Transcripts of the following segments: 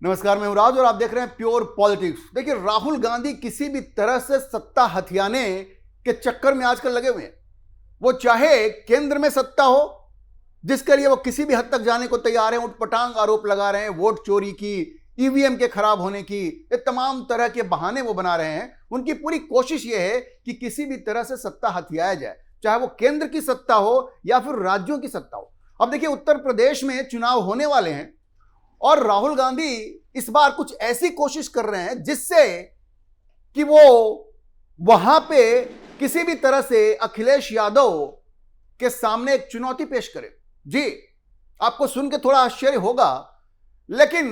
नमस्कार, मैं राज और आप देख रहे हैं प्योर पॉलिटिक्स। देखिए, राहुल गांधी किसी भी तरह से सत्ता हथियाने के चक्कर में आजकल लगे हुए हैं। वो चाहे केंद्र में सत्ता हो, जिसके लिए वो किसी भी हद तक जाने को तैयार हैं, उठपटांग आरोप लगा रहे हैं, वोट चोरी की, ईवीएम के खराब होने की, ये तमाम तरह के बहाने वो बना रहे हैं। उनकी पूरी कोशिश ये है कि किसी भी तरह से सत्ता हथियाया जाए, चाहे वो केंद्र की सत्ता हो या फिर राज्यों की सत्ता हो। अब देखिए, उत्तर प्रदेश में चुनाव होने वाले हैं और राहुल गांधी इस बार कुछ ऐसी कोशिश कर रहे हैं जिससे कि वो वहां पे किसी भी तरह से अखिलेश यादव के सामने एक चुनौती पेश करें। जी, आपको सुन के थोड़ा आश्चर्य होगा, लेकिन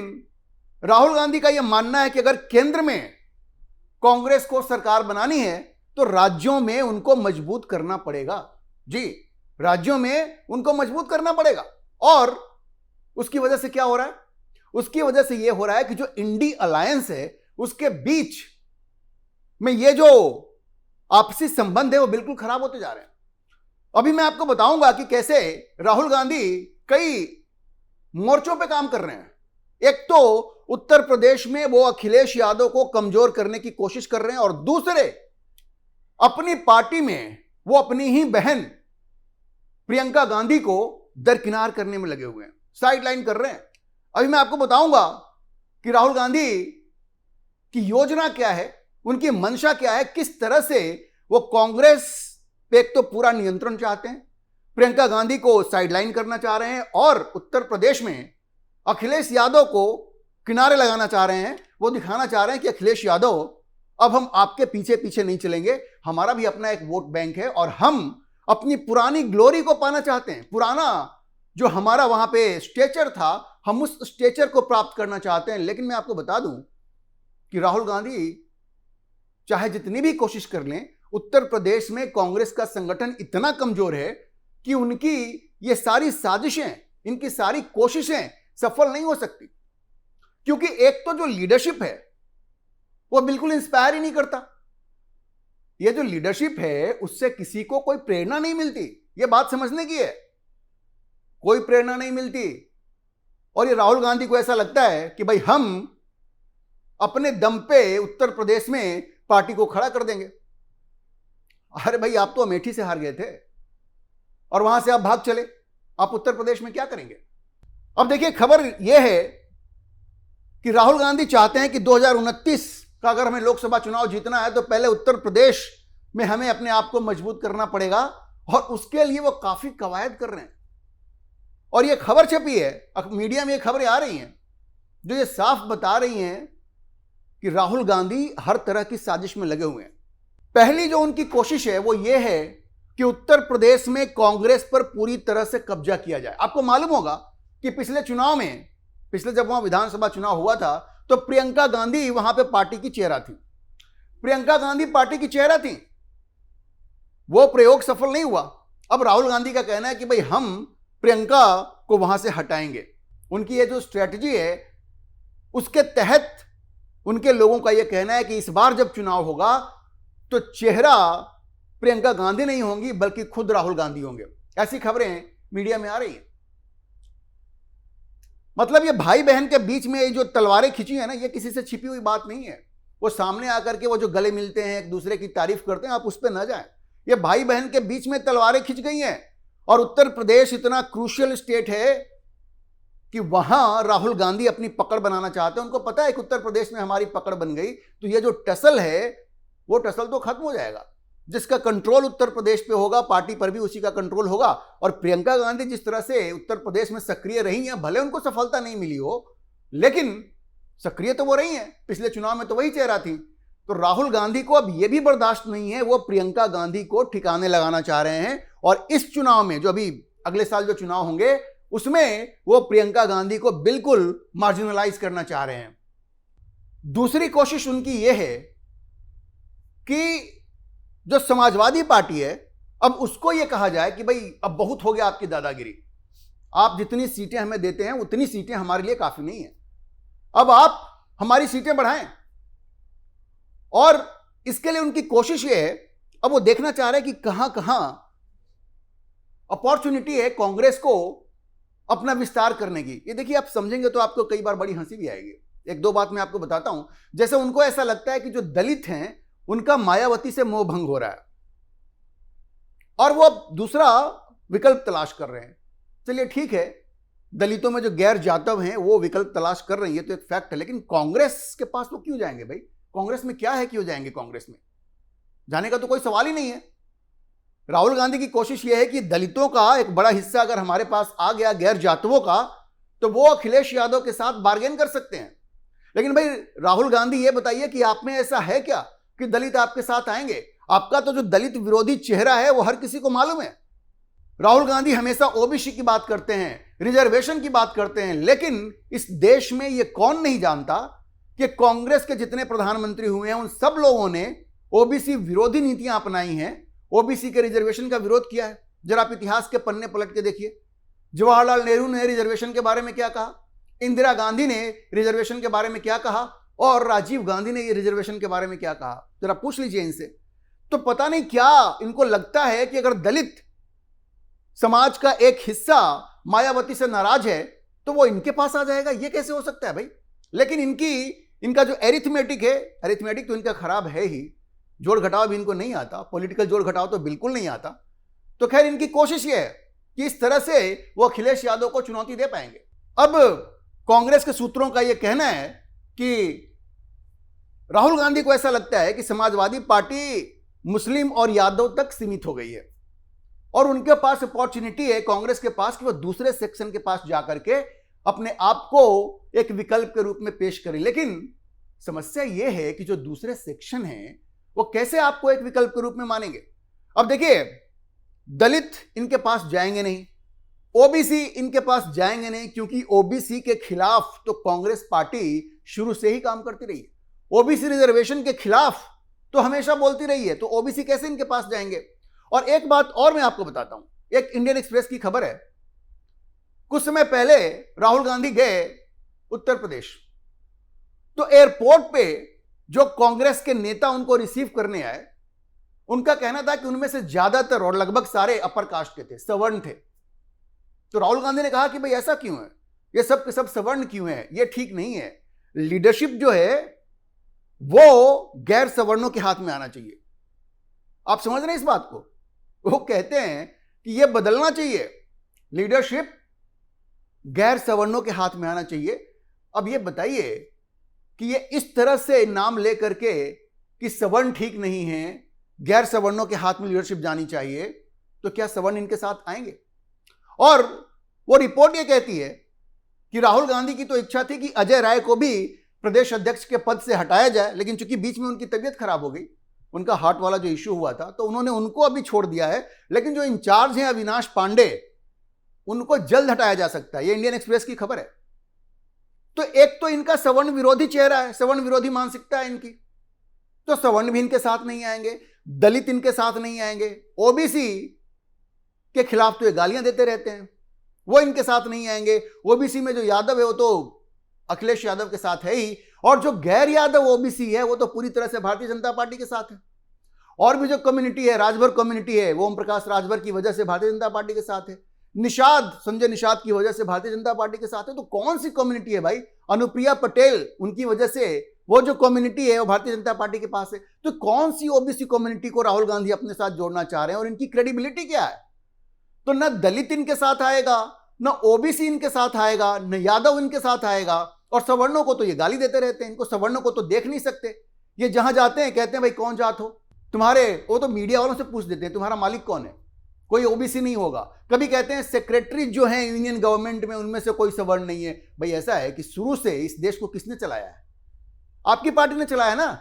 राहुल गांधी का यह मानना है कि अगर केंद्र में कांग्रेस को सरकार बनानी है तो राज्यों में उनको मजबूत करना पड़ेगा। जी, राज्यों में उनको मजबूत करना पड़ेगा। और उसकी वजह से क्या हो रहा है? उसकी वजह से यह हो रहा है कि जो इंडी अलायंस है उसके बीच में ये जो आपसी संबंध है वो बिल्कुल खराब होते जा रहे हैं। अभी मैं आपको बताऊंगा कि कैसे राहुल गांधी कई मोर्चों पे काम कर रहे हैं। एक तो उत्तर प्रदेश में वो अखिलेश यादव को कमजोर करने की कोशिश कर रहे हैं और दूसरे अपनी पार्टी में वो अपनी ही बहन प्रियंका गांधी को दरकिनार करने में लगे हुए हैं, साइडलाइन कर रहे हैं। अभी मैं आपको बताऊंगा कि राहुल गांधी की योजना क्या है, उनकी मंशा क्या है, किस तरह से वो कांग्रेस पे एक तो पूरा नियंत्रण चाहते हैं, प्रियंका गांधी को साइडलाइन करना चाह रहे हैं और उत्तर प्रदेश में अखिलेश यादव को किनारे लगाना चाह रहे हैं। वो दिखाना चाह रहे हैं कि अखिलेश यादव, अब हम आपके पीछे पीछे नहीं चलेंगे, हमारा भी अपना एक वोट बैंक है और हम अपनी पुरानी ग्लोरी को पाना चाहते हैं। पुराना जो हमारा वहां पे स्टेचर था, हम उस स्टेचर को प्राप्त करना चाहते हैं। लेकिन मैं आपको बता दूं कि राहुल गांधी चाहे जितनी भी कोशिश कर लें, उत्तर प्रदेश में कांग्रेस का संगठन इतना कमजोर है कि उनकी ये सारी साजिशें, इनकी सारी कोशिशें सफल नहीं हो सकती। क्योंकि एक तो जो लीडरशिप है वो बिल्कुल इंस्पायर ही नहीं करता। ये जो लीडरशिप है उससे किसी को कोई प्रेरणा नहीं मिलती। ये बात समझने की है, कोई प्रेरणा नहीं मिलती। और ये राहुल गांधी को ऐसा लगता है कि भाई हम अपने दम पे उत्तर प्रदेश में पार्टी को खड़ा कर देंगे। अरे भाई, आप तो अमेठी से हार गए थे और वहां से आप भाग चले, आप उत्तर प्रदेश में क्या करेंगे? अब देखिए, खबर यह है कि राहुल गांधी चाहते हैं कि 2029 का अगर हमें लोकसभा चुनाव जीतना है तो पहले उत्तर प्रदेश में हमें अपने आप को मजबूत करना पड़ेगा और उसके लिए वो काफी कवायद कर रहे हैं। और ये खबर छपी है, मीडिया में ये खबरें आ रही हैं जो ये साफ बता रही हैं कि राहुल गांधी हर तरह की साजिश में लगे हुए हैं। पहली जो उनकी कोशिश है वो ये है कि उत्तर प्रदेश में कांग्रेस पर पूरी तरह से कब्जा किया जाए। आपको मालूम होगा कि पिछले चुनाव में, पिछले जब वहां विधानसभा चुनाव हुआ था तो प्रियंका गांधी वहां पे पार्टी की चेहरा थी। प्रियंका गांधी पार्टी की चेहरा थी, वो प्रयोग सफल नहीं हुआ। अब राहुल गांधी का कहना है कि भाई हम प्रियंका को वहां से हटाएंगे। उनकी ये जो स्ट्रेटजी है उसके तहत उनके लोगों का यह कहना है कि इस बार जब चुनाव होगा तो चेहरा प्रियंका गांधी नहीं होंगी बल्कि खुद राहुल गांधी होंगे। ऐसी खबरें मीडिया में आ रही हैं। मतलब ये भाई बहन के बीच में जो तलवारें खिंची है ना, ये किसी से छिपी हुई बात नहीं है। वो सामने आकर के वो जो गले मिलते हैं, एक दूसरे की तारीफ करते हैं, आप उस पर न जाएं। ये भाई बहन के बीच में तलवारें खिंच गई हैं। और उत्तर प्रदेश इतना क्रूशियल स्टेट है कि वहां राहुल गांधी अपनी पकड़ बनाना चाहते हैं। उनको पता है कि उत्तर प्रदेश में हमारी पकड़ बन गई तो ये जो टसल है वो टसल तो खत्म हो जाएगा। जिसका कंट्रोल उत्तर प्रदेश पे होगा, पार्टी पर भी उसी का कंट्रोल होगा। और प्रियंका गांधी जिस तरह से उत्तर प्रदेश में सक्रिय रही हैं, भले उनको सफलता नहीं मिली हो लेकिन सक्रिय तो वो रही हैं। पिछले चुनाव में तो वही चेहरा थी। तो राहुल गांधी को अब यह भी बर्दाश्त नहीं है, वो प्रियंका गांधी को ठिकाने लगाना चाह रहे हैं। और इस चुनाव में, जो अभी अगले साल जो चुनाव होंगे, उसमें वो प्रियंका गांधी को बिल्कुल मार्जिनलाइज करना चाह रहे हैं। दूसरी कोशिश उनकी यह है कि जो समाजवादी पार्टी है, अब उसको यह कहा जाए कि भाई अब बहुत हो गया आपकी दादागिरी, आप जितनी सीटें हमें देते हैं उतनी सीटें हमारे लिए काफी नहीं है, अब आप हमारी सीटें बढ़ाएं। और इसके लिए उनकी कोशिश ये है, अब वो देखना चाह रहे हैं कि कहां कहां अपॉर्चुनिटी है कांग्रेस को अपना विस्तार करने की। ये देखिए, आप समझेंगे तो आपको कई बार बड़ी हंसी भी आएगी। एक दो बात मैं आपको बताता हूं। जैसे उनको ऐसा लगता है कि जो दलित हैं उनका मायावती से मोह भंग हो रहा है और वो अब दूसरा विकल्प तलाश कर रहे हैं। चलिए ठीक है, दलितों में जो गैर जातव हैं वो विकल्प तलाश कर रही है तो एक फैक्ट है, लेकिन कांग्रेस के पास वो क्यों जाएंगे भाई? कांग्रेस में क्या है, क्यों जाएंगे? कांग्रेस में जाने का तो कोई सवाल ही नहीं है। राहुल गांधी की कोशिश यह है कि दलितों का एक बड़ा हिस्सा अगर हमारे पास आ गया, गैर जातवों का, तो वो अखिलेश यादव के साथ बार्गेन कर सकते हैं। लेकिन भाई राहुल गांधी ये बताइए कि आप में ऐसा है क्या कि दलित आपके साथ आएंगे? आपका तो जो दलित विरोधी चेहरा है वो हर किसी को मालूम है। राहुल गांधी हमेशा ओबीसी की बात करते हैं, रिजर्वेशन की बात करते हैं, लेकिन इस देश में ये कौन नहीं जानता कि कांग्रेस के जितने प्रधानमंत्री हुए हैं उन सब लोगों ने ओबीसी विरोधी नीतियां अपनाई हैं, ओबीसी के रिजर्वेशन का विरोध किया है। जरा आप इतिहास के पन्ने पलट के देखिए, जवाहरलाल नेहरू ने रिजर्वेशन के बारे में क्या कहा, इंदिरा गांधी ने रिजर्वेशन के बारे में क्या कहा और राजीव गांधी ने ये रिजर्वेशन के बारे में क्या कहा। जरा पूछ लीजिए इनसे। तो पता नहीं क्या इनको लगता है कि अगर दलित समाज का एक हिस्सा मायावती से नाराज है तो वो इनके पास आ जाएगा। ये कैसे हो सकता है भाई? लेकिन इनका जो एरिथमेटिक है, एरिथमेटिक तो इनका खराब है ही, जोड़ घटाव भी इनको नहीं आता, पॉलिटिकल जोड़ घटाव तो बिल्कुल नहीं आता। तो खैर इनकी कोशिश ये है कि इस तरह से वो अखिलेश यादव को चुनौती दे पाएंगे। अब कांग्रेस के सूत्रों का यह कहना है कि राहुल गांधी को ऐसा लगता है कि समाजवादी पार्टी मुस्लिम और यादव तक सीमित हो गई है और उनके पास अपॉर्चुनिटी है, कांग्रेस के पास, कि वो दूसरे सेक्शन के पास जाकर के अपने आप को एक विकल्प के रूप में पेश करें। लेकिन समस्या यह है कि जो दूसरे सेक्शन हैं वो कैसे आपको एक विकल्प के रूप में मानेंगे? अब देखिए, दलित इनके पास जाएंगे नहीं, ओबीसी इनके पास जाएंगे नहीं, क्योंकि ओबीसी के खिलाफ तो कांग्रेस पार्टी शुरू से ही काम करती रही है। ओबीसी रिजर्वेशन के खिलाफ तो हमेशा बोलती रही है, तो ओबीसी कैसे इनके पास जाएंगे? और एक बात और मैं आपको बताता हूं, एक इंडियन एक्सप्रेस की खबर है। कुछ समय पहले राहुल गांधी गए उत्तर प्रदेश, तो एयरपोर्ट पे जो कांग्रेस के नेता उनको रिसीव करने आए, उनका कहना था कि उनमें से ज्यादातर और लगभग सारे अपर कास्ट के थे, सवर्ण थे। तो राहुल गांधी ने कहा कि भाई ऐसा क्यों है, ये सब के सब सवर्ण क्यों है? ये ठीक नहीं है। लीडरशिप जो है वो गैर सवर्णों के हाथ में आना चाहिए। आप समझ रहे हैं इस बात को? वो कहते हैं कि ये बदलना चाहिए, लीडरशिप गैर सवर्णों के हाथ में आना चाहिए। अब ये बताइए कि ये इस तरह से नाम लेकर के कि सवर्ण ठीक नहीं है, गैर सवर्णों के हाथ में लीडरशिप जानी चाहिए, तो क्या सवर्ण इनके साथ आएंगे? और वो रिपोर्ट ये कहती है कि राहुल गांधी की तो इच्छा थी कि अजय राय को भी प्रदेश अध्यक्ष के पद से हटाया जाए, लेकिन चूंकि बीच में उनकी तबीयत खराब हो गई, उनका हार्ट वाला जो इश्यू हुआ था, तो उन्होंने उनको अभी छोड़ दिया है। लेकिन जो इंचार्ज हैं अविनाश पांडे, उनको जल्द हटाया जा सकता है। ये इंडियन एक्सप्रेस की खबर है। तो एक तो इनका सवर्ण विरोधी चेहरा है, सवर्ण विरोधी मानसिकता है इनकी, तो सवर्ण भी इनके साथ नहीं आएंगे, दलित इनके साथ नहीं आएंगे, ओबीसी के खिलाफ तो ये गालियां देते रहते हैं, वो इनके साथ नहीं आएंगे। ओबीसी में जो यादव है वो तो अखिलेश यादव के साथ है ही, और जो गैर यादव ओबीसी है वो तो पूरी तरह से भारतीय जनता पार्टी के साथ है। और भी जो कम्युनिटी है, राजभर कम्युनिटी है, वो ओम प्रकाश राजभर की वजह से भारतीय जनता पार्टी के साथ है। निषाद, संजय निषाद की वजह से भारतीय जनता पार्टी के साथ है। तो कौन सी कम्युनिटी है भाई? अनुप्रिया पटेल, उनकी वजह से वो जो कम्युनिटी है वो भारतीय जनता पार्टी के पास है। तो कौन सी ओबीसी कम्युनिटी को राहुल गांधी अपने साथ जोड़ना चाह रहे हैं और इनकी क्रेडिबिलिटी क्या है? तो न दलित इनके साथ आएगा, न ओबीसी इनके साथ आएगा, न यादव इनके साथ आएगा, और सवर्णों को तो ये गाली देते रहते हैं। इनको सवर्णों को तो देख नहीं सकते। ये जहां जाते हैं कहते हैं भाई कौन जात हो तुम्हारे, वो तो मीडिया वालों से पूछ देते हैं तुम्हारा मालिक कौन है, कोई ओबीसी नहीं होगा। कभी कहते हैं सेक्रेटरी जो है यूनियन गवर्नमेंट में उनमें से कोई सवर्ण नहीं है। भाई ऐसा है कि शुरू से इस देश को किसने चलाया है? आपकी पार्टी ने चलाया ना।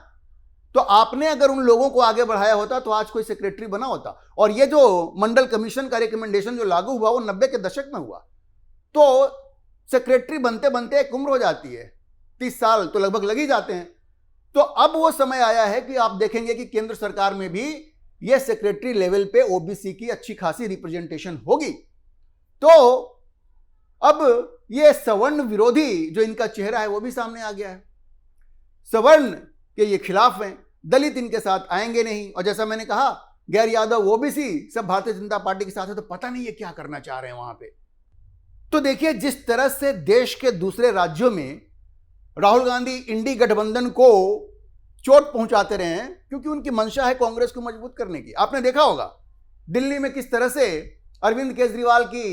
तो आपने अगर उन लोगों को आगे बढ़ाया होता तो आज कोई सेक्रेटरी बना होता। और ये जो मंडल कमीशन का रिकमेंडेशन जो लागू हुआ वो 90 के दशक में हुआ। तो सेक्रेटरी बनते बनते एक उम्र हो जाती है, 30 साल तो लगभग लग ही जाते हैं। तो अब वो समय आया है कि आप देखेंगे कि केंद्र सरकार में भी ये सेक्रेटरी लेवल पे ओबीसी की अच्छी खासी रिप्रेजेंटेशन होगी। तो अब ये सवर्ण विरोधी जो इनका चेहरा है वो भी सामने आ गया है। सवर्ण के ये खिलाफ हैं, दलित इनके साथ आएंगे नहीं, और जैसा मैंने कहा गैर यादव ओबीसी सब भारतीय जनता पार्टी के साथ है। तो पता नहीं ये क्या करना चाह रहे हैं वहां पे। तो देखिए जिस तरह से देश के दूसरे राज्यों में राहुल गांधी इंडी गठबंधन को चोट पहुंचाते रहे हैं क्योंकि उनकी मंशा है कांग्रेस को मजबूत करने की। आपने देखा होगा दिल्ली में किस तरह से अरविंद केजरीवाल की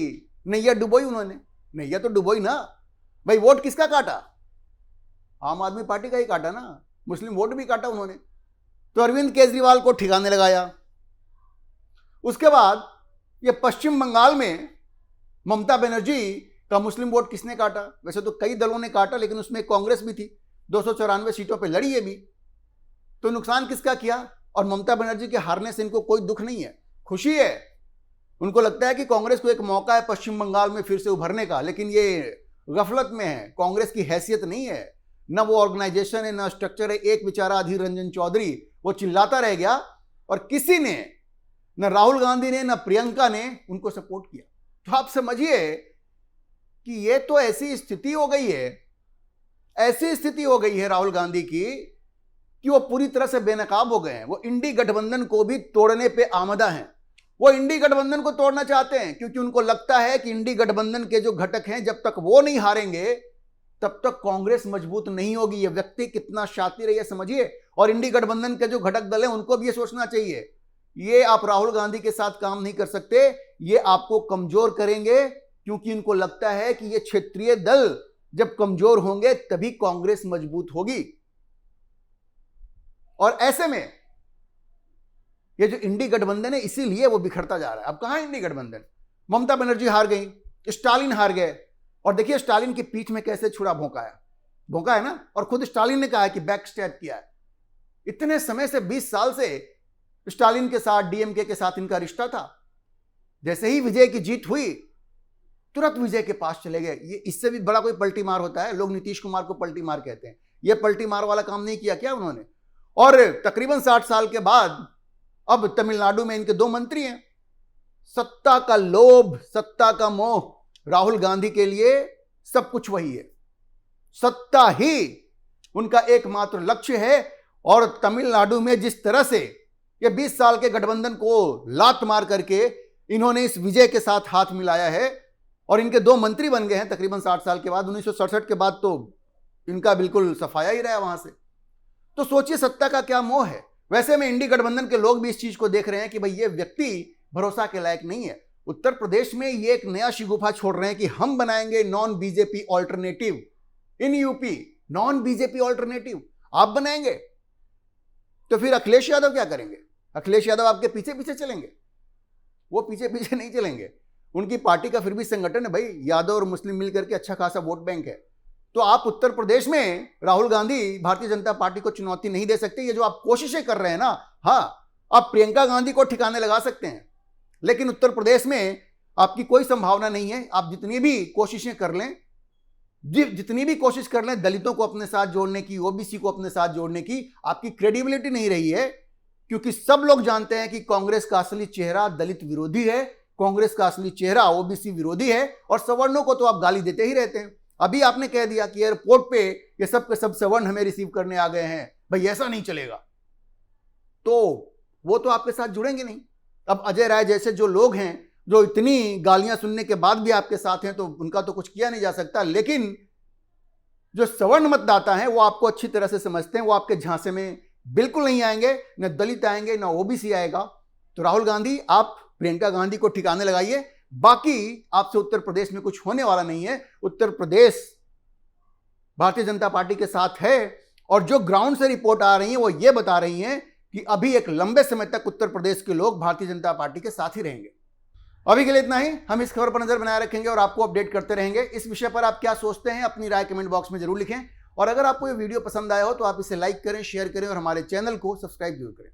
नैया डुबोई उन्होंने। नैया तो डुबोई ना भाई, वोट किसका काटा? आम आदमी पार्टी का ही काटा ना, मुस्लिम वोट भी काटा उन्होंने। तो अरविंद केजरीवाल को ठिकाने लगाया। उसके बाद ये पश्चिम बंगाल में ममता बनर्जी का मुस्लिम वोट किसने काटा? वैसे तो कई दलों ने काटा, लेकिन उसमें कांग्रेस भी थी, 294 सीटों पे लड़ी है भी। तो नुकसान किसका किया? और ममता बनर्जी के हारने से इनको कोई दुख नहीं है, खुशी है। उनको लगता है कि कांग्रेस को एक मौका है पश्चिम बंगाल में फिर से उभरने का, लेकिन ये गफलत में है। कांग्रेस की हैसियत नहीं है, न वो ऑर्गेनाइजेशन है, न स्ट्रक्चर है। एक बेचारा अधीर रंजन चौधरी वो चिल्लाता रह गया और किसी ने, न राहुल गांधी ने न प्रियंका ने उनको सपोर्ट किया। तो आप समझिए कि ये तो ऐसी स्थिति हो गई है, ऐसी स्थिति हो गई है राहुल गांधी की कि वो पूरी तरह से बेनकाब हो गए हैं। वो इंडी गठबंधन को भी तोड़ने पे आमदा हैं। वो इंडी गठबंधन को तोड़ना चाहते हैं क्योंकि उनको लगता है कि इंडी गठबंधन के जो घटक हैं, जब तक वो नहीं हारेंगे तब तक कांग्रेस मजबूत नहीं होगी। ये व्यक्ति कितना शातिर है ये समझिए। और इंडी गठबंधन के जो घटक दल हैं उनको भी ये सोचना चाहिए, ये आप राहुल गांधी के साथ काम नहीं कर सकते, ये आपको कमजोर करेंगे। क्योंकि इनको लगता है कि ये क्षेत्रीय दल जब कमजोर होंगे तभी कांग्रेस मजबूत होगी। और ऐसे में ये जो इंडी गठबंधन है इसीलिए वो बिखरता जा रहा है। अब कहां इंडी गठबंधन? ममता बनर्जी हार गई, स्टालिन हार गए, और देखिए स्टालिन की पीठ में कैसे छुरा भोंका है ना। और खुद स्टालिन ने कहा है कि बैक स्टैप किया है। इतने समय से 20 साल से स्टालिन के साथ, डीएमके के साथ इनका रिश्ता था। जैसे ही विजय की जीत हुई तुरंत विजय के पास चले गए। ये इससे भी बड़ा कोई पलटी मार होता है? लोग नीतीश कुमार को पलटी मार कहते हैं, ये पलटी मार वाला काम नहीं किया क्या उन्होंने? और तकरीबन 60 साल के बाद अब तमिलनाडु में इनके 2 मंत्री हैं। सत्ता का लोभ, सत्ता का मोह, राहुल गांधी के लिए सब कुछ वही है। सत्ता ही उनका एकमात्र लक्ष्य है। और तमिलनाडु में जिस तरह से ये 20 साल के गठबंधन को लात मार करके इन्होंने इस विजय के साथ हाथ मिलाया है और इनके 2 मंत्री बन गए हैं तकरीबन 60 साल के बाद। 1967 के बाद तो इनका बिल्कुल सफाया ही रहा वहां से। तो सोचिए सत्ता का क्या मोह है। वैसे में इंडी गठबंधन के लोग भी इस चीज को देख रहे हैं कि भाई ये व्यक्ति भरोसा के लायक नहीं है। उत्तर प्रदेश में ये एक नया शिगुफा छोड़ रहे हैं कि हम बनाएंगे non BJP alternative in UP. Non BJP alternative आप बनाएंगे तो फिर अखिलेश यादव क्या करेंगे? अखिलेश यादव आपके पीछे पीछे चलेंगे? वो पीछे पीछे नहीं चलेंगे। उनकी पार्टी का फिर भी संगठन है भाई, यादव और मुस्लिम मिलकर के अच्छा खासा वोट बैंक है। तो आप उत्तर प्रदेश में राहुल गांधी भारतीय जनता पार्टी को चुनौती नहीं दे सकते। ये जो आप कोशिशें कर रहे हैं ना, हाँ आप प्रियंका गांधी को ठिकाने लगा सकते हैं, लेकिन उत्तर प्रदेश में आपकी कोई संभावना नहीं है। आप जितनी भी कोशिशें कर लें, जितनी भी कोशिश कर लें दलितों को अपने साथ जोड़ने की, ओबीसी को अपने साथ जोड़ने की, आपकी क्रेडिबिलिटी नहीं रही है। क्योंकि सब लोग जानते हैं कि कांग्रेस का असली चेहरा दलित विरोधी है, कांग्रेस का असली चेहरा ओबीसी विरोधी है, और सवर्णों को तो आप गाली देते ही रहते हैं। अभी आपने कह दिया कि एयरपोर्ट पे ये सब के सब सवर्ण हमें रिसीव करने आ गए हैं, भाई ऐसा नहीं चलेगा। तो वो तो आपके साथ जुड़ेंगे नहीं। अब अजय राय जैसे जो लोग हैं जो इतनी गालियां सुनने के बाद भी आपके साथ हैं, तो उनका तो कुछ किया नहीं जा सकता। लेकिन जो सवर्ण मतदाता हैं वो आपको अच्छी तरह से समझते हैं, वो आपके झांसे में बिल्कुल नहीं आएंगे, न दलित आएंगे न ओबीसी आएगा। तो राहुल गांधी आप प्रियंका गांधी को ठिकाने लगाइए, बाकी आपसे उत्तर प्रदेश में कुछ होने वाला नहीं है। उत्तर प्रदेश भारतीय जनता पार्टी के साथ है, और जो ग्राउंड से रिपोर्ट आ रही है वो ये बता रही हैं कि अभी एक लंबे समय तक उत्तर प्रदेश के लोग भारतीय जनता पार्टी के साथ ही रहेंगे। अभी के लिए इतना ही। हम इस खबर पर नजर बनाए रखेंगे और आपको अपडेट करते रहेंगे। इस विषय पर आप क्या सोचते हैं अपनी राय कमेंट बॉक्स में जरूर लिखें। और अगर आपको ये वीडियो पसंद आया हो तो आप इसे लाइक करें, शेयर करें और हमारे चैनल को सब्सक्राइब जरूर करें।